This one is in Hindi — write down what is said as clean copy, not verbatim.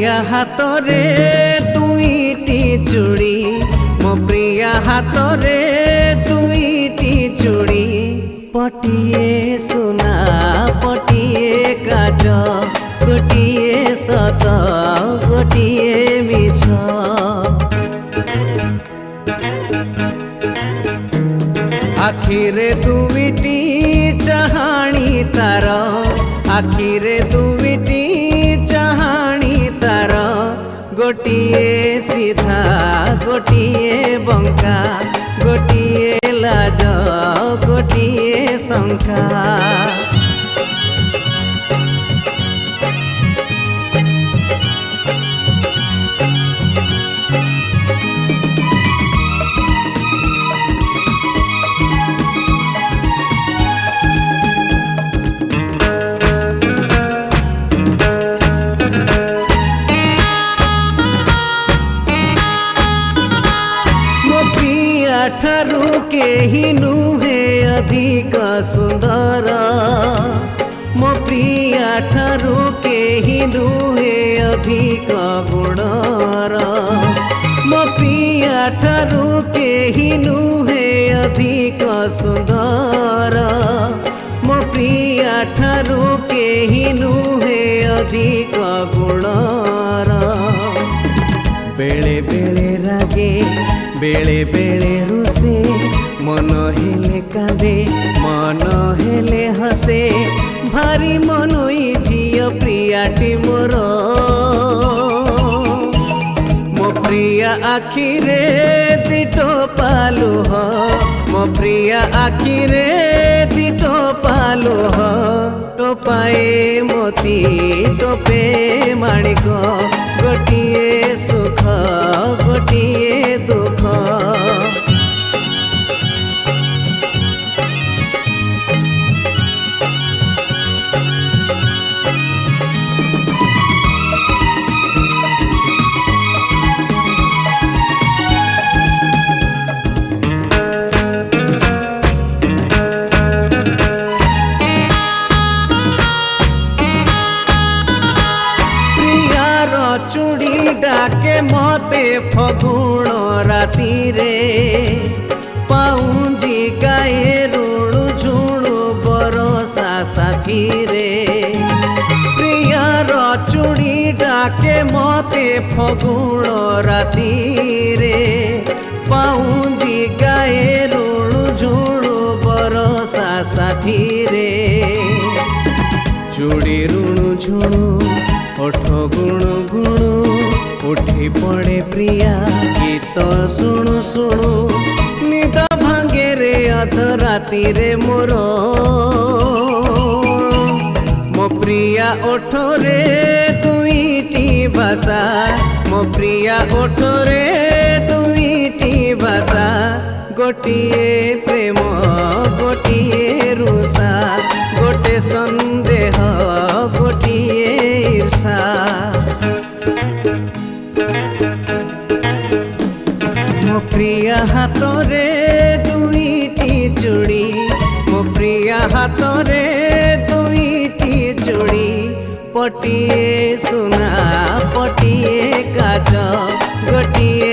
प्रिया हाथ रे दुईटी चूड़ी मो प्रिया हाथ रे दुईटी चूड़ी पटिए सुना पटिए काज गोटिए सत गोटिए मिछ आखिरे दुईटी चाहाणी तार आखिरे दुईटी चाहाणी तार गोटिए सीधा गोटिए बंका गोटिए लाज गोटिए शंखा ठारू केही नुहे अधिक सुंदर मो प्रिया ठारू केही नुहे अधिक गुणर मो प्रिया ठारू केही नुहे अधिक सुंदर मो प्रिया ठारू केही नुहे अधिक गुणर बेले बेले रागे बेले बेले रुसे मन हेले कांदे मन हेले हसे भारी मनई झियो प्रियाटी मोर मो प्रिया आखिरे दिटो पालुह मो प्रिया आखिरे दिटो पालुह टोपाए मोती टोपे माणिक गोटिए सुख गोटिए दुख चूड़ी डाके मते फगुण राती रे पाउंजी गाए रुणु झुणु बरसा साथी रे प्रियार चूड़ी डाके मते फगुण राती रे पाउंजी गाए रुणु झुणु बरसा साथी रे चूड़ी रुणु झुणु ओठ गुणु गुणु उठी पड़े प्रिया गीत शुणु शुणु निद भांगे रे अध राती रे मोर मो प्रिया ओठ रे दुईटी भाषा मो प्रिया ओठ रे दुईटी भाषा गोटिए प्रेम गोटिए रुषा गोटे संदेह गोटिए ईर्षा मो प्रिया हाथ रे दुईटी चूड़ी मो प्रिया हाथ रे दुईटी चूड़ी पटिए सुना पटिए काज गोटिए